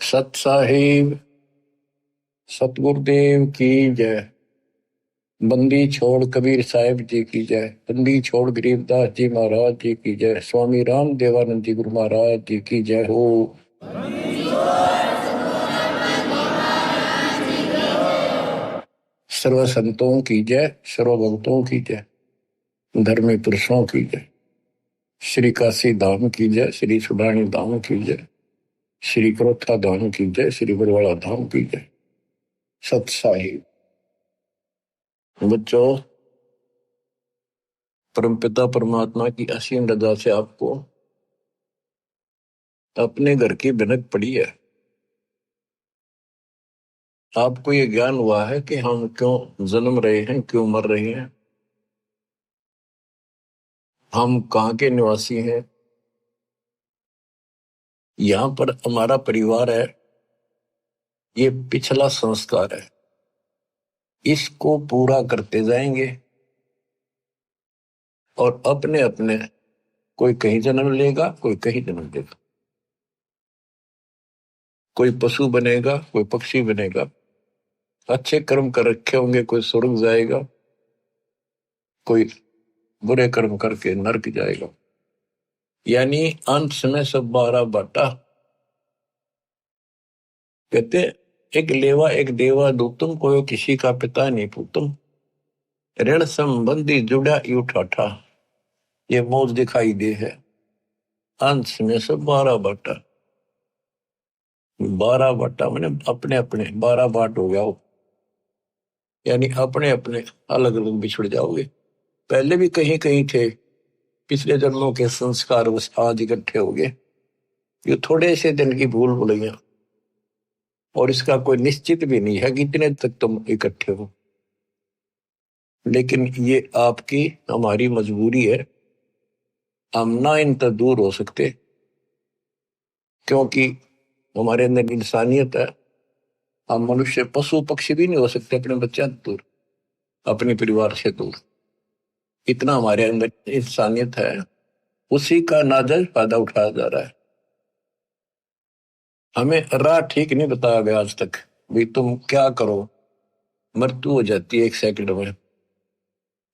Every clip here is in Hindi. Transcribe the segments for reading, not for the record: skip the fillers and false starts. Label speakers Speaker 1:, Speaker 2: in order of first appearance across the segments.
Speaker 1: सत साहिब सतगुरुदेव की जय। बंदी छोड़ कबीर साहिब जी की जय। बंदी छोड़ गरीबदास जी महाराज जी की जय। स्वामी राम देवानंद जी गुरु महाराज जी की जय हो। सर्व संतों की जय, सर्व भक्तों की जय, धर्मी पुरुषों की जय। श्री काशी धाम की जय, श्री सुडानी धाम की जय, श्री क्रोथा धाम की जय, श्री बरवाड़ा धाम की जय। सत साहिब बच्चों, परमपिता परमात्मा की असीम रजा से आपको अपने घर की भनक पड़ी है। आपको ये ज्ञान हुआ है कि हम क्यों जन्म रहे हैं, क्यों मर रहे हैं, हम कहाँ के निवासी हैं, यहाँ पर हमारा परिवार है, ये पिछला संस्कार है, इसको पूरा करते जाएंगे और अपने अपने कोई कहीं जन्म लेगा, कोई कहीं जन्म लेगा, कोई पशु बनेगा, कोई पक्षी बनेगा, अच्छे कर्म कर रखे होंगे कोई स्वर्ग जाएगा, कोई बुरे कर्म करके नरक जाएगा। यानी अंत में सब 12 बाटा। कहते एक लेवा एक देवा दूतम, कोई किसी का पिता नहीं पूतम, ऋण संबंधी जुड़ा यू ठाठा, ये मौज दिखाई दे है। अंश में सब 12 बाटा। 12 बाटा मैंने अपने अपने 12 बाट हो गया हो, यानी अपने अपने अलग अलग बिछड़ जाओगे। पहले भी कहीं कहीं थे, पिछले जन्मों के संस्कार बस आज इकट्ठे हो गए। ये थोड़े से दिन की भूल भुलैया, और इसका कोई निश्चित भी नहीं है कि इतने तक तुम इकट्ठे हो, लेकिन ये आपकी हमारी मजबूरी है। हम ना इन तक दूर हो सकते, क्योंकि हमारे अंदर इंसानियत है। हम मनुष्य पशु पक्षी भी नहीं हो सकते अपने बच्चे दूर, अपने परिवार से दूर। इतना हमारे अंदर इंसानियत है, उसी का नाजायज फायदा उठाया जा रहा है। हमें राह ठीक नहीं बताया गया आज तक, भाई तुम क्या करो, मृत्यु हो जाती है 1 सेकंड में।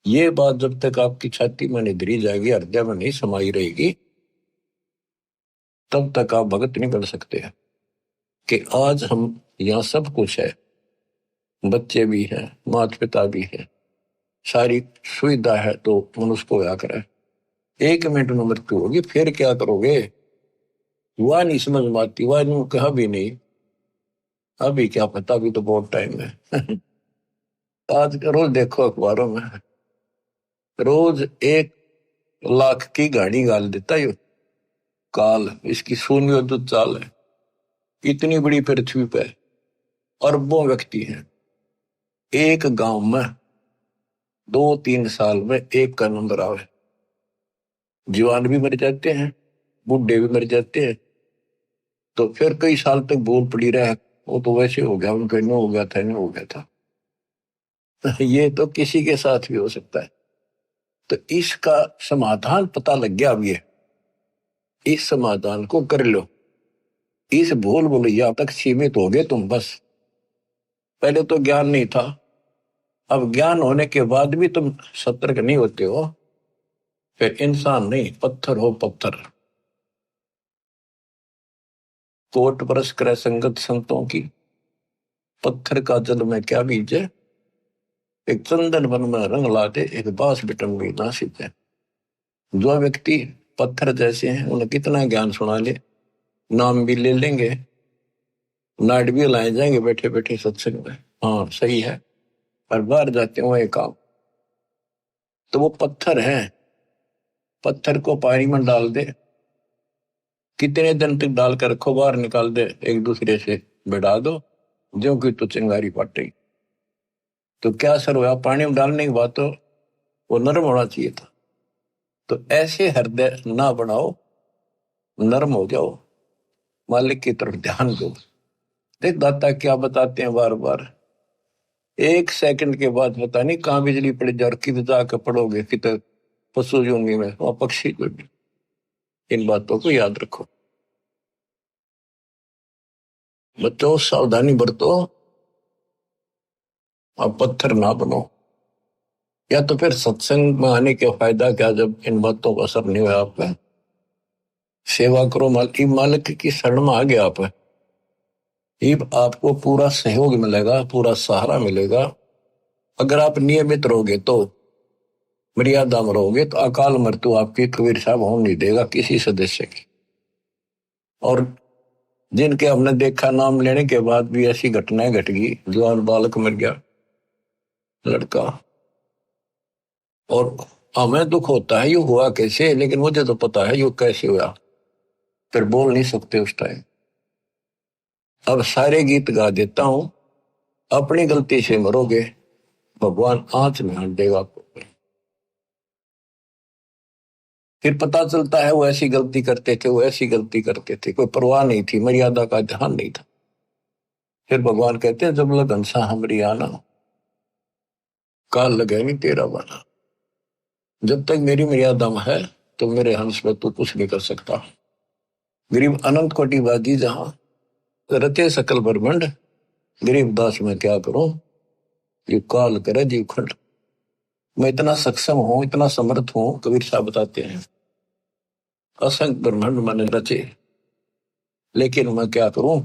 Speaker 1: ये बात जब तक आपकी छाती में नहीं धरी जाएगी, हृदय में नहीं समाई रहेगी, तब तक आप भगत नहीं बन सकते हैं कि आज हम यहाँ सब कुछ है, बच्चे भी हैं, माता पिता भी हैं, सारी सुविधा है, तो मनुष्य को क्या करे। 1 मिनट में मृत्यु होगी, फिर क्या करोगे? वह नहीं समझ में आती, वह नहीं कहा भी नहीं, अभी क्या पता, अभी तो बहुत टाइम है। आज रोज देखो अखबारों में, रोज 1 लाख की गाड़ी गाल देता है काल, इसकी शून्य युद्ध चाल है। इतनी बड़ी पृथ्वी पे अरबों व्यक्ति हैं, एक गांव में 2-3 साल में एक का नंबर आवे। जवान भी मर जाते हैं, बूढ़े भी मर जाते हैं, तो फिर कई साल तक भूल पड़ी रहे, वो तो वैसे हो गया, उनका नो हो गया था, नो हो गया था। ये तो किसी के साथ भी हो सकता है। तो इसका समाधान पता लग गया। अब ये इस समाधान को कर लो, इस भूल भुलैया तक सीमित हो गए तुम बस। पहले तो ज्ञान नहीं था, अब ज्ञान होने के बाद भी तुम सतर्क नहीं होते हो, फिर इंसान नहीं पत्थर हो पत्थर। कोट बरस करे संगत संतों की, पत्थर का जल में क्या बीजे, एक चंदन वन में रंग लाते, एक बांस बिटम भी ना सीते। जो व्यक्ति पत्थर जैसे हैं, उन्हें कितना ज्ञान सुना ले, नाम भी ले लेंगे, नाट भी लाए जाएंगे बैठे बैठे सत्संग में, हाँ सही है, पर बाहर जाते हो एक काम, तो वो पत्थर है। पत्थर को पानी में डाल दे, कितने दिन तक डाल कर रखो, बाहर निकाल दे, एक दूसरे से बिड़ा दो, जो कि तो चिंगारी पाटे। तो क्या असर हुआ? पानी में डालने के बाद तो वो नरम होना चाहिए था। तो ऐसे हृदय ना बनाओ, नरम हो जाओ, मालिक की तरफ ध्यान दो। देख दाता क्या बताते हैं बार बार, 1 सेकंड के बाद पता नहीं कहाँ बिजली पड़ जाए और किधर जाकर पड़ोगे, किधर पशु जोंगी में वहां पक्षी को भी। इन बातों को याद रखो। बच्चों सावधानी बरतो, अब पत्थर ना बनो। या तो फिर सत्संग में आने के फायदा क्या, जब इन बातों का असर नहीं हुआ आप पे? सेवा करो, मालिक की शरण में आ गया आप, ये आपको पूरा सहयोग मिलेगा, पूरा सहारा मिलेगा। अगर आप नियमित रहोगे तो, मर्यादा में रहोगे तो अकाल मृत्यु आपकी कबीर साहब होने नहीं देगा किसी सदस्य की। और जिनके हमने देखा नाम लेने के बाद भी ऐसी घटनाएं घट गई, जवान बालक मर गया, लड़का। और हमें दुख होता है ये हुआ कैसे, लेकिन मुझे तो पता है ये कैसे हुआ, फिर बोल नहीं सकते उस टाइम। अब सारे गीत गा देता हूं, अपनी गलती से मरोगे, भगवान आंच में हाथ देगा आपको। फिर पता चलता है वो ऐसी गलती करते थे, वो ऐसी गलती करते थे, कोई परवाह नहीं थी, मर्यादा का ध्यान नहीं था। फिर भगवान कहते हैं जब लग हंसा हमरी आना, काल लगेगी तेरा बना। जब तक मेरी मर्यादा में है तो मेरे हंस में तू कुछ नहीं कर सकता। गरीब अनंत कोटिवादी जहां रचे सकल ब्रह्मंड, गरीब दास में क्या करूं, ये काल करे जीव खंड। मैं इतना सक्षम हूं, इतना समर्थ हूं, कबीर साहब बताते हैं, असंख्य ब्रह्मांड मैंने रचे, लेकिन मैं क्या करूं,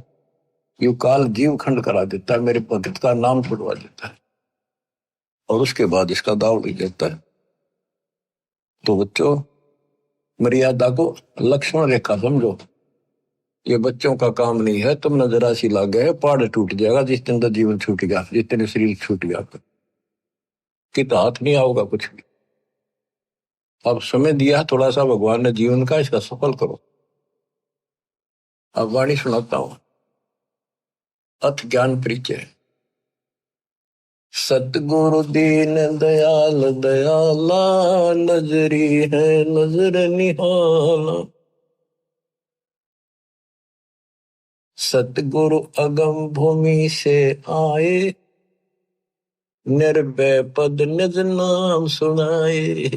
Speaker 1: यू काल जीव खंड करा देता है, मेरे भगत का नाम छुड़वा देता है, और उसके बाद इसका दाव भी देता है। तो बच्चों, मर्यादा को लक्ष्मण रेखा समझो, ये बच्चों का काम नहीं है। तुम नजरा सी लाग गए, पहाड़ टूट जाएगा जिस दिन का जीवन छूट गया, जिस दिन शरीर छूट गया, कि तो हाथ नहीं आओगा कुछ भी। अब समय दिया थोड़ा सा भगवान ने जीवन का, इसका सफल करो। अब वाणी सुनाता हूं, अथ ज्ञान परिचय। सतगुरु दीन दयाल दयाला, नजरी है नजर निहाला। सतगुरु अगम भूमि से आए, निर्भय पद निज नाम सुनाए।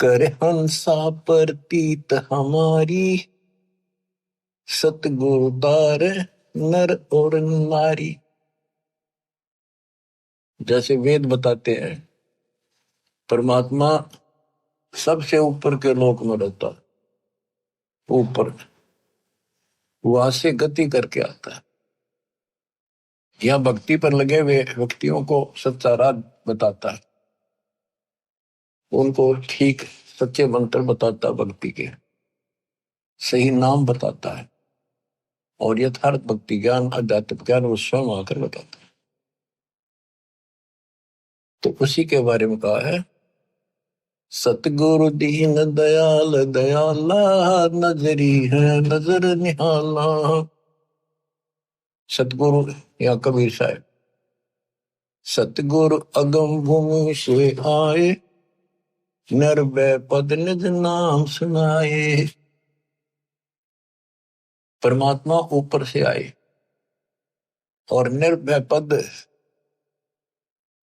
Speaker 1: कर हंसा प्रतीत हमारी, सतगुरु तार नर और नारी। जैसे वेद बताते हैं, परमात्मा सबसे ऊपर के लोक में रहता है, ऊपर वहां से गति करके आता है। यह भक्ति पर लगे हुए व्यक्तियों को सच्चा राह बताता है, उनको ठीक सच्चे मंत्र बताता है, भक्ति के सही नाम बताता है, और यथार्थ भक्ति ज्ञान आध्यात्मिक ज्ञान वो स्वयं आकर बताता है। तो उसी के बारे में कहा है, सतगुरु दीन दयाल दयाला, नजरी है नजर निहाला। सतगुरु या कबीर साहब, सतगुरु अगम भूमि से आए, निर्भय पद निज नाम सुनाए। परमात्मा ऊपर से आए और निर्भय पद,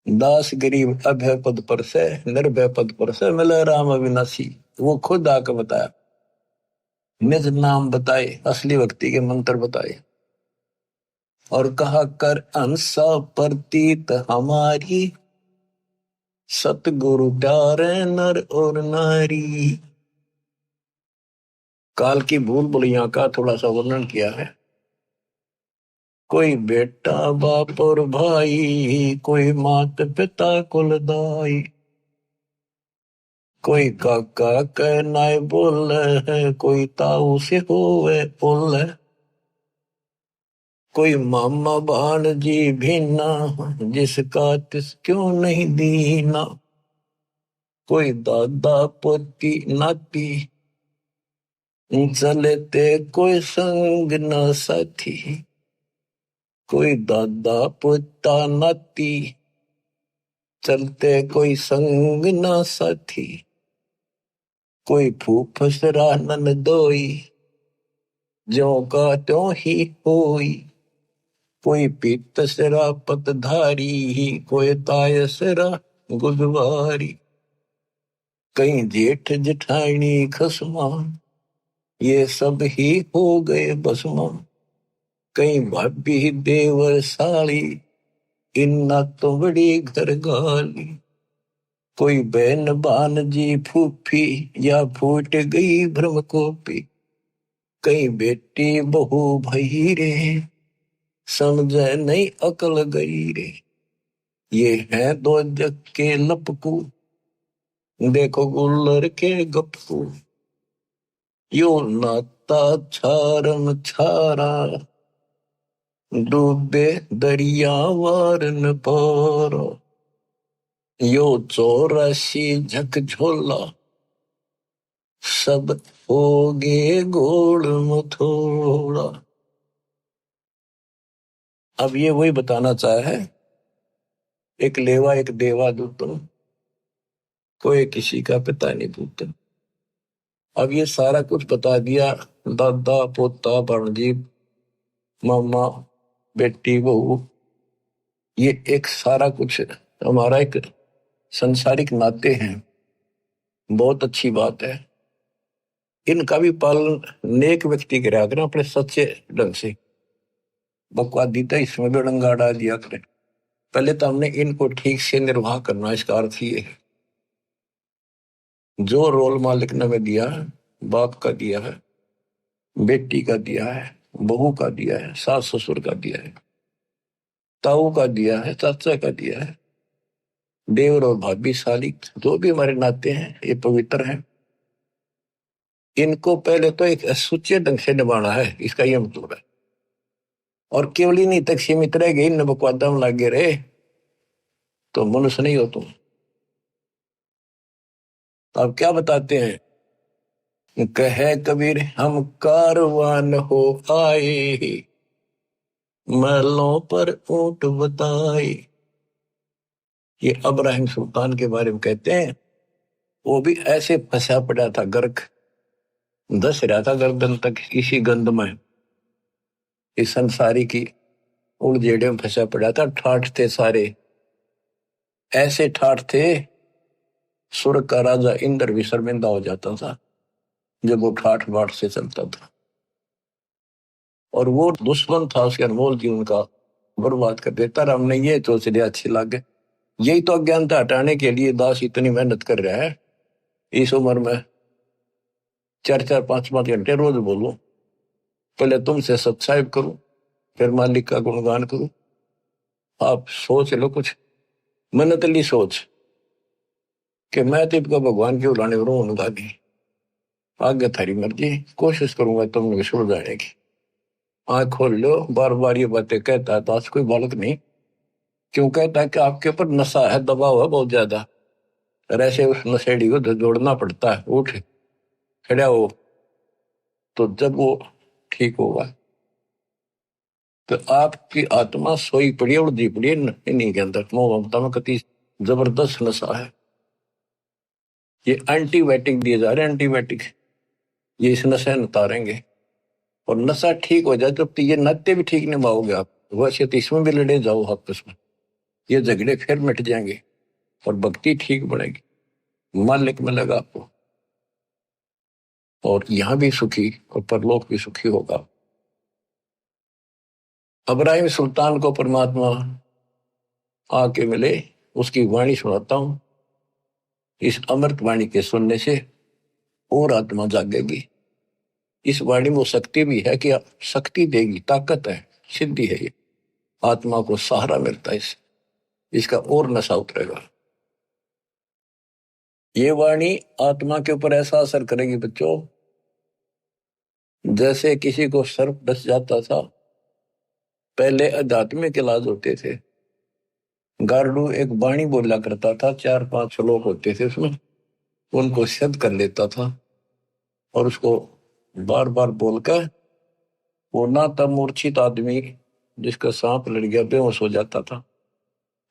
Speaker 1: दास गरीब अभय पद पर से, निर्भय पद पर से मिले राम अविनाशी। वो खुद आकर बताया, निज नाम बताए, असली भक्ति के मंत्र बताए, और कहा कर अंसा प्रतीत हमारी, सतगुरु प्यारे नर और नारी। काल की भूल भुलैया का थोड़ा सा वर्णन किया है। कोई बेटा बाप और भाई, कोई मात पिता कुलदाई, कोई काका कहनाए बोल है, कोई ताऊ से होवे बोल है, कोई मामा भाणजी भीना, जिसका तिस क्यों नहीं दीना, कोई दादा पोती नाती, चलते कोई संग न साथी। कोई दादा पोता नाती, चलते कोई संग न साथी। कोई फूफसरा ननदोई, ज्यों का त्यों ही होई। कोई पीतसरा पतधारी, कोई तायसरा गुदवारी। कहीं जेठ जेठानी खसमा, ये सब ही हो गए बसमा। कई भाभी देवर साली, इन्ना तो बड़ी घर गाली। कोई बहन भानजी फूफी, या फूट गई भ्रम कोपी। कई बेटी बहू भई रे, समझे नहीं अकल गई रे। ये है दो जग के लपकू, देखो गुल्लर के गपकू। यो नाता छारम छारा, डूबे दरिया वारन पारा। यो 84 झकझोला, सब होगे गोड़ मथोड़ा। अब ये वही बताना चाहे है, एक लेवा एक देवा दूतम, कोई किसी का पिता नहीं पूतम। अब ये सारा कुछ बता दिया, दादा पोता भांजी मामा बेटी बहू, ये एक सारा कुछ हमारा एक संसारिक नाते हैं। बहुत अच्छी बात है। इनका भी पालन नेक व्यक्ति करा करें अपने सच्चे ढंग से। बकवादी तो इसमें भी डंगा डाल दिया करें। पहले तो हमने इनको ठीक से निर्वाह करना, इसका अर्थ ये है जो रोल मालिक ने हमें दिया है, बाप का दिया है, बेटी का दिया है, बहू का दिया है, सास ससुर का दिया है, ताऊ का दिया है, चाचा का दिया है, देवर और भाभी साली, जो भी हमारे नाते हैं ये पवित्र हैं। इनको पहले तो एक सुच्चे ढंग से निभाना है, इसका यह मतलब है। और केवल ही नहीं तक सीमित रह गई, इन बकवादा में लागे रहे तो मनुष्य नहीं हो तुम। तो अब क्या बताते हैं, कहे कबीर हम कारवान हो आए, महलों पर ऊंट बताए। ये अब्राहिम सुल्तान के बारे में कहते हैं। वो भी ऐसे फंसा पड़ा था, गर्क धस रहा था गर्दन तक इसी गंध में, इस संसारी की उलझेड़े में फंसा पड़ा था। ठाठ थे सारे, ऐसे ठाठ थे स्वर्ग का राजा इंद्र भी शर्मिंदा हो जाता था जब वो ठाठ बाट से चलता था। और वो दुश्मन था उसके अनमोल जीवन का बर्बाद कर देता। हमने ये सोच लिया अच्छी लगे, यही तो अज्ञानता हटाने के लिए दास इतनी मेहनत कर रहा है। इस उम्र में 4-4 5-5 घंटे रोज बोलूं, पहले तुमसे सत्साहिब करूं, फिर मालिक का गुणगान करूं। आप सोच लो कुछ मनतली सोच कि मैं तो इनका भगवान के उलाने रो उनका भी आगे थारी मर्जी, कोशिश करूंगा तुमने सुन जाने की। आंख खोल लो, बार बार ये बातें कहता है दास, कोई बालक नहीं। क्यों कहता है कि आपके ऊपर नशा है, दबाव है बहुत ज्यादा, और ऐसे उस नशेड़ी को जोड़ना पड़ता है। उठ खड़ा हो, तो जब वो ठीक होगा। तो आपकी आत्मा सोई पड़ी है, उड़दी पड़ी है इन्हीं के अंदर। मोह ममता में कति जबरदस्त नशा है। ये एंटीबायोटिक दिए जा रहे हैं, एंटीबायोटिक, ये इस नशे में उतारेंगे। और नशा ठीक हो जाए जब तो ये नाते भी ठीक निभाओगे आप, वैसे तो इसमें भी लड़े जाओ आपस में, ये झगड़े फिर मिट जाएंगे और भक्ति ठीक बढ़ेगी, मालिक मिलेगा आपको, और यहां भी सुखी और परलोक भी सुखी होगा। अब्राहिम सुल्तान को परमात्मा आके मिले, उसकी वाणी सुनाता हूं। इस अमृत वाणी के सुनने से और आत्मा जागेगी। इस वाणी में वो शक्ति भी है कि शक्ति देगी, ताकत है, सिद्धि है। ये आत्मा को सहारा मिलता है, इसका और नशा उतरेगा। ये वाणी आत्मा के ऊपर ऐसा असर करेगी बच्चों, जैसे किसी को सर्प डस जाता था। पहले आध्यात्मिक इलाज होते थे, गार्डू एक वाणी बोला करता था, 4-5 श्लोक होते थे उसमें, उनको सिद्ध कर लेता था और उसको बार बार बोलकर वो ना तब मूर्छित आदमी जिसका सांप लड़ गया बेहोश हो जाता था,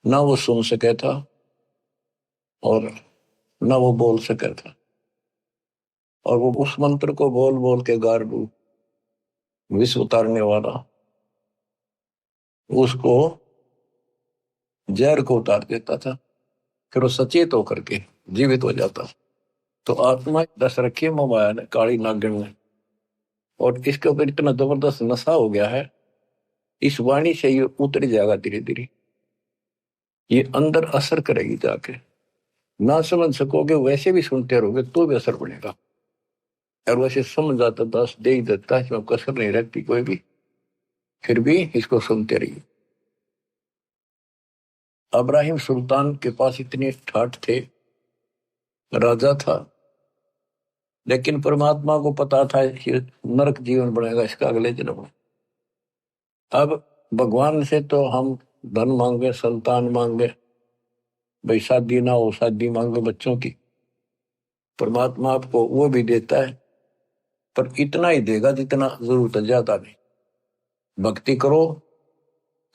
Speaker 1: ना वो सुन सके था और ना वो बोल सके था। और वो उस मंत्र को बोल बोल के गार्डू विष उतारने वाला उसको जहर को उतार देता था, फिर वो सचेत होकर के जीवित हो जाता। तो आत्मा दस रखी है मोबाइल काली नागिन ने, और इसके ऊपर इतना जबरदस्त नशा हो गया है इस वाणी से ये उतर जाएगा धीरे धीरे, ये अंदर असर करेगी जाके। ना समझ सकोगे वैसे भी सुनते रहोगे तो भी असर पड़ेगा, और वैसे समझ आता दास दे ही देता है, इसमें कसर नहीं रहती कोई भी, फिर भी इसको सुनते रहिए। इब्राहिम सुल्तान के पास इतने ठाठ थे, राजा था, लेकिन परमात्मा को पता था कि नरक जीवन बनेगा इसका अगले जन्म में। अब भगवान से तो हम धन मांगे, संतान मांगे, भाई शादी ना हो शादी मांगे बच्चों की, परमात्मा आपको वो भी देता है, पर इतना ही देगा जितना जरूरत है, ज्यादा नहीं। भक्ति करो,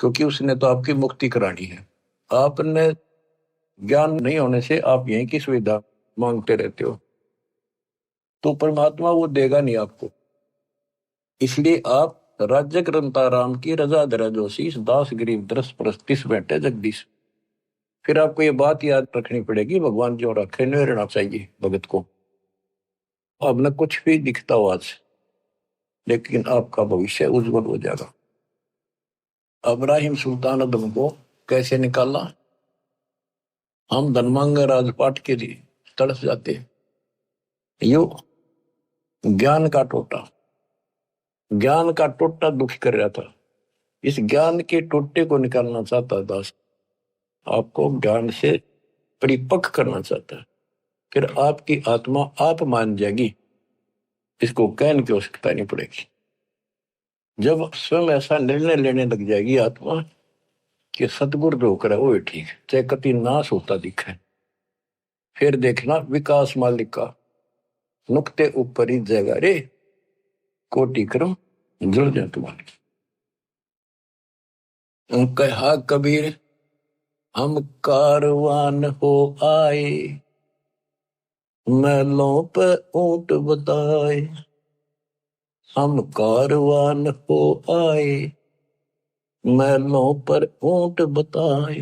Speaker 1: क्योंकि उसने तो आपकी मुक्ति करानी है। आपने ज्ञान नहीं होने से आप यहीं की सुविधा मांगते रहते हो, तो परमात्मा वो देगा नहीं आपको। इसलिए आप राज्य ग्रंथाराम की रजा दरा जोशीस दास गरीब दरस परस्तिस बैठे जगदीश। फिर आपको ये बात याद रखनी पड़ेगी, भगवान जो रखे नहीं रहना चाहिए भगत को। अब न कुछ भी दिखता हो आज, लेकिन आपका भविष्य उज्जवल हो जाएगा। इब्राहिम सुल्तान अदम को कैसे निकाला? हम धनमांग राजपाट के लिए तड़प जाते, यो ज्ञान का टोटा, ज्ञान का टोटा दुखी कर रहा था। इस ज्ञान के टोटे को निकालना चाहता दास, आपको ज्ञान से परिपक्व करना चाहता है, फिर आपकी आत्मा आप मान जाएगी, इसको कहने की आवश्यकता नहीं पड़ेगी। जब स्वयं ऐसा निर्णय लेने लग जाएगी आत्मा कि सतगुरु जो करे वो ठीक, चाहे कति नाश होता दिखे, फिर देखना विकास मालिक का नुक्ते ऊपर ही जगह रे, कोटि क्रम जुड़ जाए तुम्हारे। कहा कबीर हम कारवान हो आए, महलों पे ऊंट बताए। हम कारवान हो आए, महलों पर ऊंट बताए।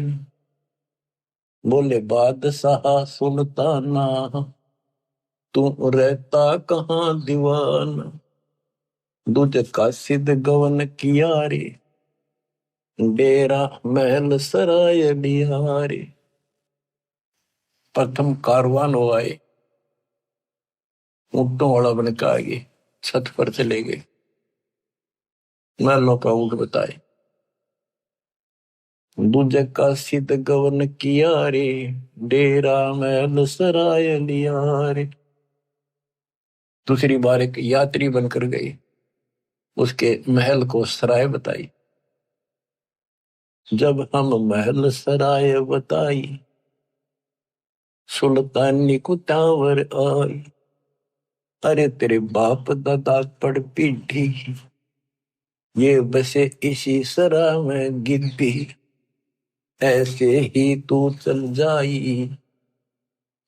Speaker 1: बोले बादशाह सुल्ताना, तू रहता कहाँ दीवाना। दूज का सिद्ध गवन किया रे, डेरा महल सराय बिहारी। प्रथम कारवान हो आए, ऊंटों वाला बन के आगे छत पर चले गए, महलों का ऊंट बताए। दूजे का सिद्ध गवन किया रे, डेरा महल सराय लिया रे। दूसरी बार एक यात्री बनकर गई, उसके महल को सराय बताई। जब हम महल सराय बताई, सुल्तानी को टावर आई। अरे तेरे बाप दादा पड़ पीढ़ी, ये बसे इसी सरा में गिद्दी। ऐसे ही तू चल जाई,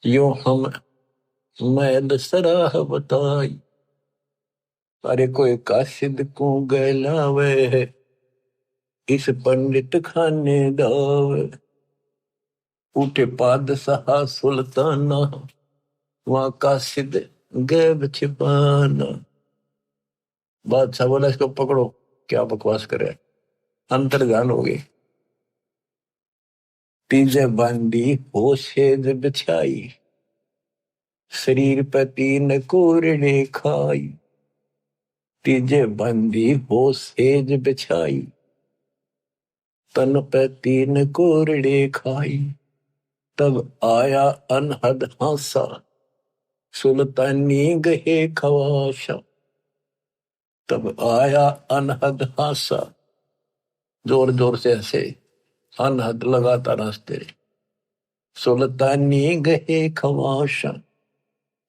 Speaker 1: यो हम महल सराह बताई। अरे कोई काशिद को गलावे, इस पंडित खाने दावे। उठे पादशाह सुल्ताना, वहां काशिद गैब छिपाना। बादशाह बोला इसको पकड़ो, क्या बकवास करे, अंतर्ध्यान हो गई। तीजे बांधी हो सेज बिछाई, शरीर पे तीन कोरड़े खाई। तीजे बांधी हो सेज बिछाई, तन पे तीन कोरड़े खाई। तब आया अनहद हासा, सुल्तानी गहे खवाशा। तब आया अनहद हासा, जोर जोर से हंसे, अनहद लगातार हंसते रहे। सुल्तानी गहे खवाशा,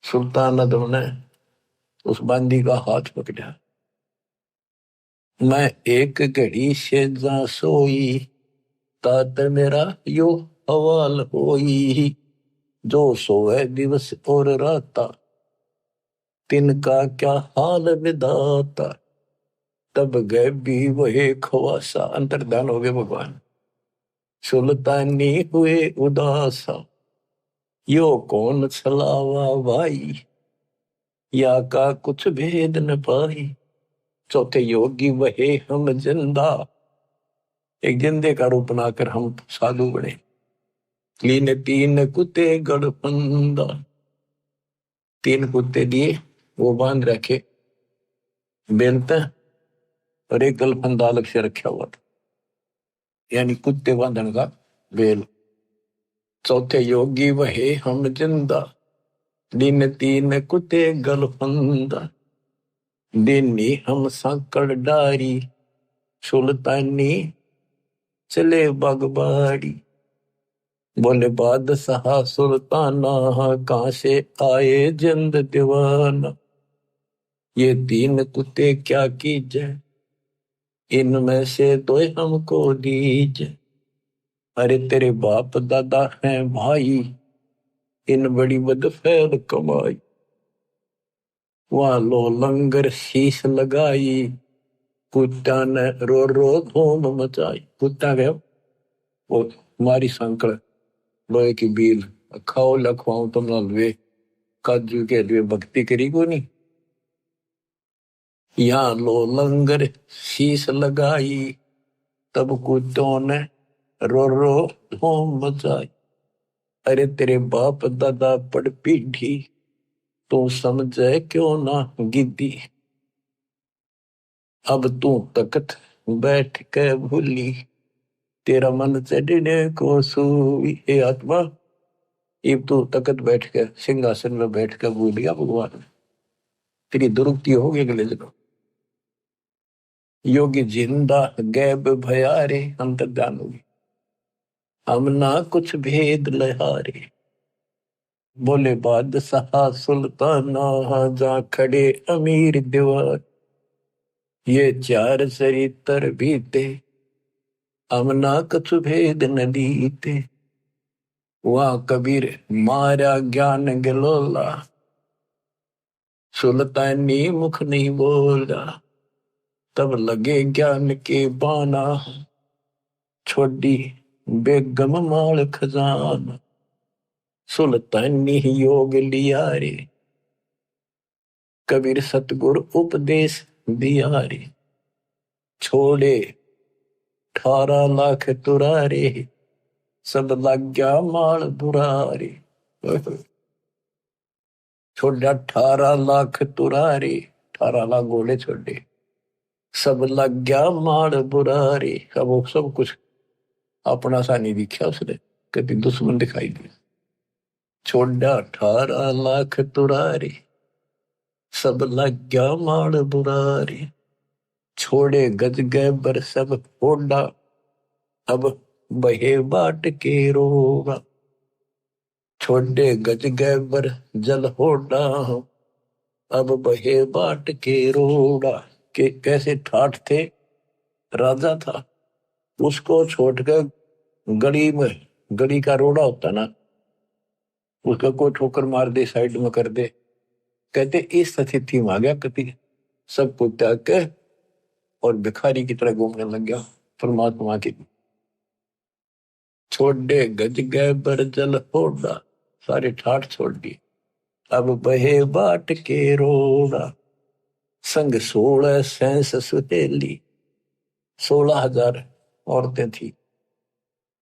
Speaker 1: सुल्तान अदम ने उस बांदी का हाथ पकड़ा। मैं एक घड़ी से जा सोई, तात मेरा यो हवाल होई। जो सोए दिवस और राता, तिनका क्या हाल विधाता। तब गए भी वही खवासा, अंतर्धान हो गए भगवान। सुल्तानी हुए उदासा, यो कौन छलावा भाई, या का कुछ भेद न पाई। चौथे योगी वहे हम जिंदा, एक जिंदे का रूप बनाकर हम साधु बने। लीने तीन कुत्ते गड़फंदा, तीन कुत्ते दिए, वो बांध रखे बेलते, और एक गलफंदा अलग से रखा हुआ था, यानी कुत्ते बांधने का बेल। चौथे योगी वहे हम जिंदा, दिन तीन कुत्ते गलफंदा, दिनी हम सांकड़ डारी, सुल्तानी चले बागबाड़ी। बोले बादशाह सुल्ताना, कहां से आए जिंद दीवाना, ये तीन कुत्ते क्या कीजे, इनमें से दो हमको दीजे। अरे तेरे बाप दादा हैं भाई, इन बड़ी बदफैल कमाई। वहां लो लंगर शीश लगाई, कुत्ता ने रो रो धूम मचाई। कुत्ता गया वो मारी संकड़ लोहे की बील, खाओ लखवाऊं तुम लवे, काजू के लिए भक्ति करी को नहीं। यहाँ लो लंगर शीश लगाई, तब कुत्तों ने रो रो धूम मचाई। अरे तेरे बाप दादा पड़ पीढ़ी, तू समझे क्यों ना गिद्दी। अब तू तकत बैठ के भूली, तेरा मन चढ़ने को सूई। हे आत्मा, अब तू तकत बैठ के सिंहासन में बैठ के भूल गया भगवान, तेरी दुरुक्ति हो गई अगले जन्म। योगी जिंदा गैब भयारे, अंतर्ध्यान होगी, हम ना कुछ भेद लहारे। बोले बादशाह सुल्ताना, जा खड़े अमीर दीवार, ये चार चरित्र बीते, हम ना कुछ भेद न दीते। वहां कबीर मारा ज्ञान गलोला, सुल्तानी मुख नहीं बोला, तब लगे ज्ञान के बाना, छोड़ी बेगम माल खजाना। सुल्तानी योग लिया रे, कबीर सतगुरु उपदेश दिया रे। छोड़े 18 लाख तुरारे, सब लग गया माल बुरारे। छोड़ा 18 लाख तुरारे, 18 लाख घोड़े छोड़े, सब लग गया माल बुरारे। अब वो सब कुछ अपना सा नहीं दिखा उसने, कभी दुश्मन दिखाई दिया। छोड़ा 18 लाख तुरारे, सब लग गया माल बुरारे। छोड़े गज गैबर सब होड़ा, अब बहे बाट के रोगा। छोड़े गज गैबर जल होड़ा, अब बहे बाट के रोड़ा। के कैसे ठाठ थे, राजा था, उसको छोड़कर गली में, गली का रोड़ा होता ना, उसका कोई ठोकर मार दे, साइड में कर दे, कहते इस स्थिति में आ गया कति, सब कुछ त्याग के और भिखारी की तरह घूमने लग गया परमात्मा की। छोड़े गज गए बर जल होड़ा, सारे ठाठ छोड़ दी, अब बहे बाट के रोड़ा। संग 16 सेंस सुहेली, 16,000 औरतें थी,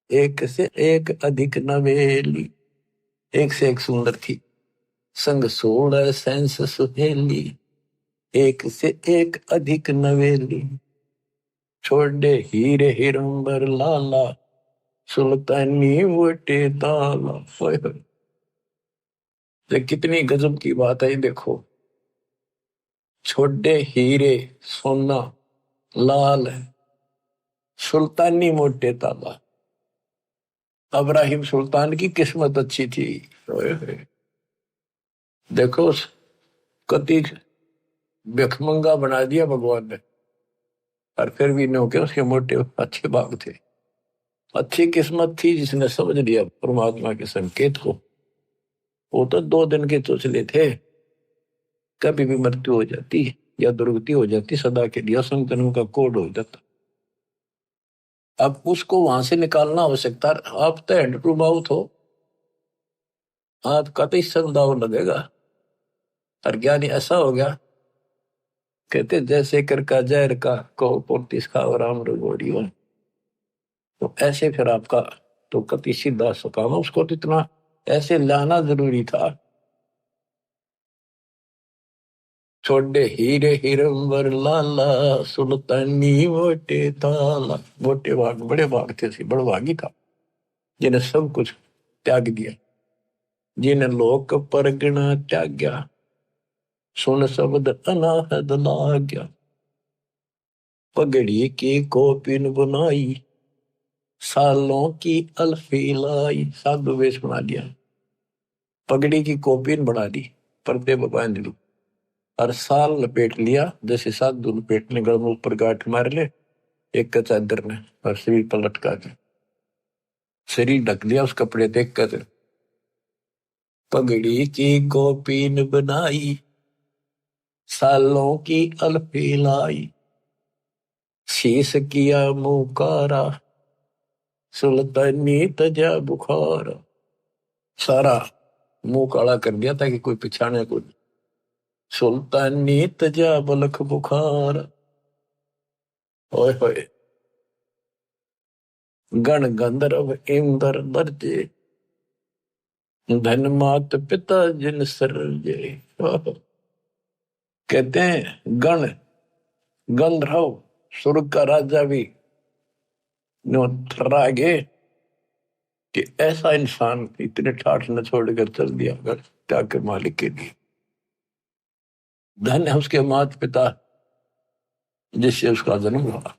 Speaker 1: एक से एक अधिक नवेली, एक से एक सुंदर थी। संग 16 सेंस सुहेली, एक से एक अधिक नवेली। छोड़े हीरे हिरंबर लाला, सुल्तानी मोटे ताला। ये कितनी गजब की बात है, देखो। छोड़े हीरे सोना लाल, सुल्तानी मोटे ताला। इब्राहिम सुल्तान की किस्मत अच्छी थी। देखो कति भिखमंगा बना दिया भगवान ने, और फिर भी नो के उसके मोटे अच्छे भाग थे। अच्छी किस्मत थी जिसने समझ लिया परमात्मा के संकेत को। वो तो 2 दिन के चोचले थे, कभी भी मृत्यु हो जाती या दुर्गति हो जाती, सदा के लिए असंतन का कोड हो जाता। अब उसको वहां से निकालना आवश्यकता। आप तो हैंड टू माउथ हो, आप कतई संदाव लगेगा। और ज्ञानी ऐसा हो गया, कहते जैसे कर का जहर का को पोर्तिस का और राम रगोड़ी हो। तो ऐसे फिर आपका तो कति सीधा सुकामा, उसको तो इतना ऐसे लाना जरूरी था। छोड़े हीरे हिरंबर लाला, सुल्तानी मोटे ताला। मोटे भाग बड़े भाग थे, सी बड़ भागी था जिन्हें सब कुछ त्याग दिया, जिन्हें लोक परगना त्याग्या, सुन शब्द अनाहद लाग्या। पगड़ी की कोपिन बनाई, सालों की अल्फी लाई। साधु वेश बना दिया, पगड़ी की कोपिन बना दी, पर्दे बांध ली, और साल लपेट लिया, जैसे साधु लपेटने गल में ऊपर गांठ मार ले एक का चादर ने, और शरीर पर लटका के शरीर ढक लिया उस कपड़े देख कर। पगड़ी की कोपिन बनाई, सालों की अल्फी लाई। शीश किया मुकारा, सुल्तानी तजा बुखार। सारा मुंह काला कर दिया ताकि कोई पिछाने को। सुल्तानी तजा बलख बुखार। ओए होए, गण गंधर्व इंद्र दर्जे, धन मात पिता जिन सरजे। कहते हैं गण गंधर्व स्वर्ग का राजा भी थर्रा गए कि ऐसा इंसान इतने ठाठ न छोड़कर चल दिया अगर त्याग के मालिक के लिए। धन है उसके माता पिता जिससे उसका जन्म हुआ।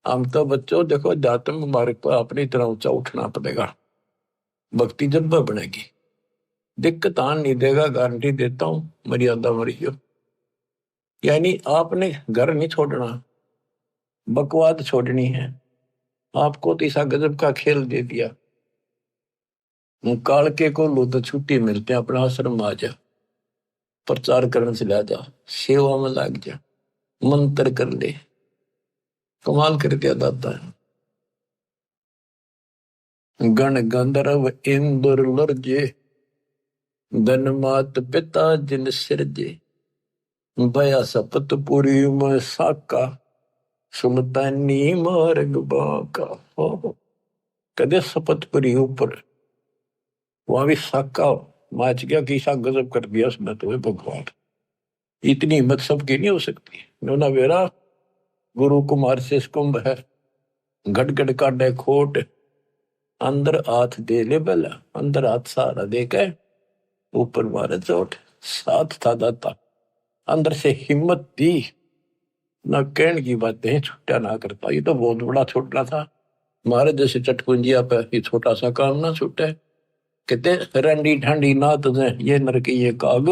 Speaker 1: हम तो बच्चों देखो, अध्यात्म मार्ग पर अपनी तरह ऊंचा उठना पड़ेगा, भक्ति जज्बा बनेगी। दिक्कत आन नहीं देगा, गारंटी देता हूं, मर्यादा मरियो। यानी आपने घर नहीं छोड़ना, बकवाद छोड़नी है। आपको तो ऐसा गजब का खेल दे दिया, कालके को लो तो छुट्टी मिलते, अपना आश्रम आ जा, प्रचार करने से ला जा, सेवा में लग जा, मंत्र कर ले। कमाल कर दिया दाता है। गण गंधर्व इंद्र लर्जे, धन मात पिता जिन सिरजे। भया सपत पुरी में साका, सुल्तानी मार्ग बाका। कदे सपतपुरी ऊपर वहां भी साका माच गया, किसा गजब कर दिया उसने तो भगवान। इतनी हिम्मत सबकी नहीं हो सकती। नोना वेरा गुरु कुमार से कुंभ है, घट काटे खोट, अंदर हाथ दे ले बेला, अंदर हाथ सहारा दे के ऊपर मारे चोट। साथ था दाता, अंदर से हिम्मत दी, ना कहने की बातें छुट्टा ना करता। ये तो बहुत बड़ा छोटा था, मारे जैसे चटकुंजिया पे ये छोटा सा काम ना छूटे। कहते रंडी ठंडी ना तुझे ये नरक ये काग,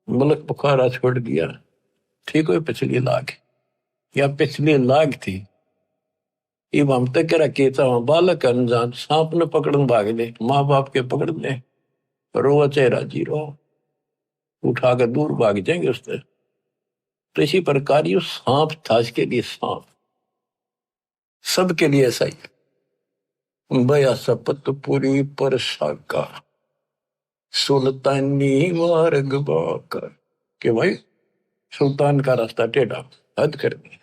Speaker 1: मुल्क बुखारा छोड़ दिया। ठीक है, पिछली लाख या पिछली लाख थी। इब हम तक रखे था बालक अनजान, सांप ने पकड़न भाग ले, माँ बाप के पकड़ ले, रो चेहरा जीरो उठा कर दूर भाग जाएंगे उससे। तो इसी प्रकार ये सांप था, इसके लिए सांप, सबके लिए ऐसा ही। भया सपत पूरी पर साका, सुल्तानी मार्ग बाकर। कि भाई सुल्तान का रास्ता टेढ़ा, हद कर दी।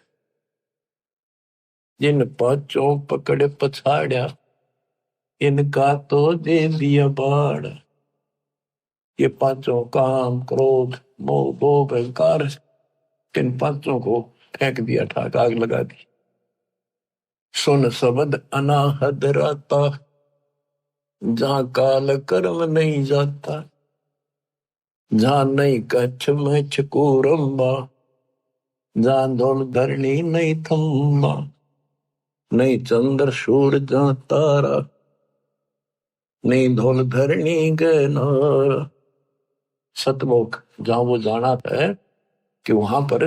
Speaker 1: जिन पांचों पकड़ पछाड़ा, इनका तो दे दिया बाड़। ये पांचों काम क्रोध मोह भोग अहंकार, इन पांचों को फेंक दिया, ठाक आग लगा दी। सुन शब्द अनाहद राता, जहां काल कर्म नहीं जाता, जहां नहीं कच्छ में छकूरम्बा, जहां धोल धरणी नहीं थम्बा, नहीं चंद्र सूर जहां तारा, नहीं धोल धरणी गनारा। सतलोक जहां वो जाना है कि वहां पर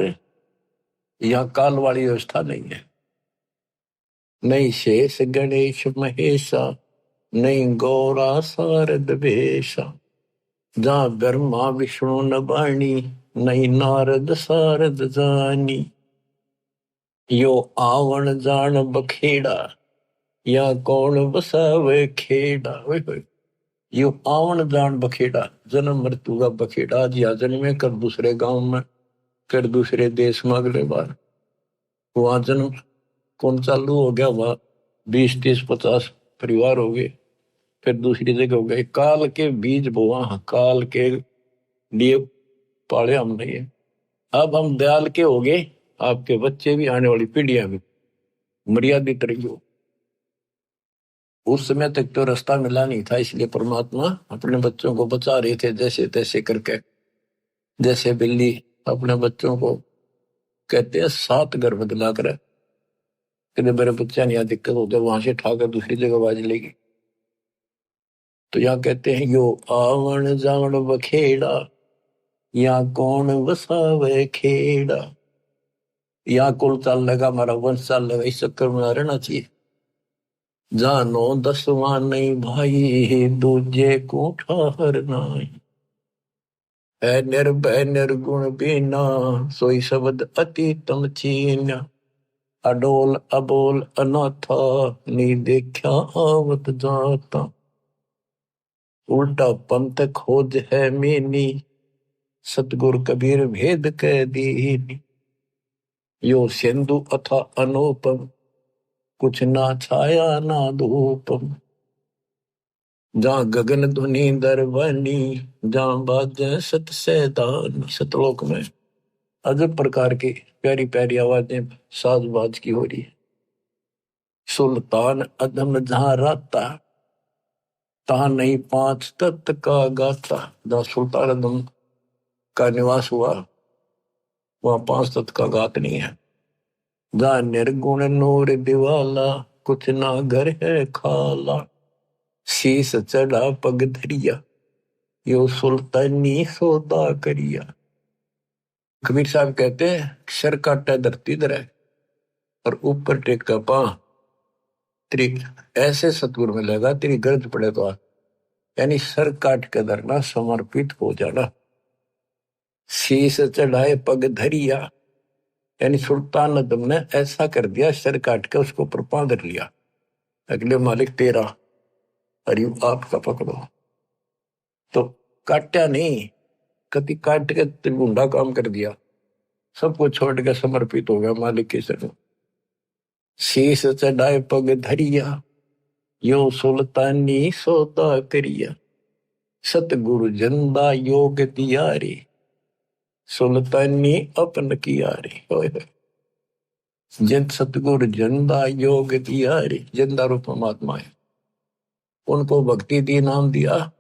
Speaker 1: यह काल वाली व्यवस्था नहीं है। नहीं शेष गणेश महेशा, नहीं गौरा शारद भेषा, जहां ब्रह्मा विष्णु नबाणी, नहीं नारद शारद जानी। यो आवण जान बखेड़ा, या कौन बसावे खेड़ा। यो आवण जान बखेड़ा, जन्म मृत्यु का बखेड़ा। आज या जन्मे कर दूसरे गांव में, कर दूसरे देश में, अगले बार वहां जन्म कौन चालू हो गया, वहां 20, 30, 50 परिवार हो गए। फिर दूसरी जगह हो गए, काल के बीज बोआ, काल के लिए पाले हमने ये। अब हम दयाल के हो गए, आपके बच्चे भी, आने वाली पीढ़ियां भी मर्यादित रही हो। उस समय तक तो रास्ता मिला नहीं था, इसलिए परमात्मा अपने बच्चों को बचा रहे थे जैसे तैसे करके। जैसे बिल्ली अपने बच्चों को कहते हैं 7 घर बदला कर, कि मेरे बच्चा नहीं, यहाँ दिक्कत हो जाए, वहां से उठाकर दूसरी जगह बाज लेगी। तो यहाँ कहते हैं यो आवन जावन बखेड़ा, या कौन वसावे खेड़ा। यहाँ कुल चाल लगा, हमारा वंश चाल लगा, इस चक्कर में रहना चाहिए। जानो 10वां नहीं भाई, दूजे को ठहर नहीं। है निर्भय निर्गुण बीना, सोई शब्द अति तम चीन्या। अडोल अबोल अनाथा, नी देखा आवत जाता। उल्टा पंथ खोज है मीनी, सतगुर कबीर भेद कह दीनी। यो सिंधु अथा अनुपम, कुछ ना छाया ना धूपम। जहाँ गगन धुनी दरवनी, जहाँ बाजे सत सैदानी। सतलोक में अजब प्रकार की प्यारी प्यारी आवाजें साज बाज की हो रही है। सुल्तान अदम जहाँ राता, तहाँ नहीं 5 तत्व का गाता। जहाँ सुल्तान अदम का निवास हुआ, वहाँ 5 तत्व का गात नहीं है। जहाँ निर्गुण नूर दिवाला, कुछ ना घर है खाला। शीस चढ़ा पग धरिया, यो सुल्तानी सौदा करिया। कबीर साहब कहते हैं, सर काटा धरती धरे और ऊपर टेका पा, तेरी ऐसे सतगुरु मिलेगा, तेरी गरज पड़े तो। यानी सर काट के धरना, समर्पित हो जाना। शीस चढ़ाए पग धरिया, यानी सुल्तान अदम ने ऐसा कर दिया, सर काट के उसको ऊपर धर लिया। अगले मालिक तेरा, अरे आपका पकड़ो। तो काटा नहीं, कति काट के त्रिगुंडा काम कर दिया, सबको छोड़ के समर्पित हो गया मालिक की शरण। शीस चढ़ाए पग धरिया, यो सुल्तानी सौदा करिया। सतगुरु जंदा योग दियारी, सुल्तानी अपन कियारी। जिन सतगुरु जंदा योग दियारी, जंदा रूप परमात्मा है, उनको भक्ति दी, नाम दिया।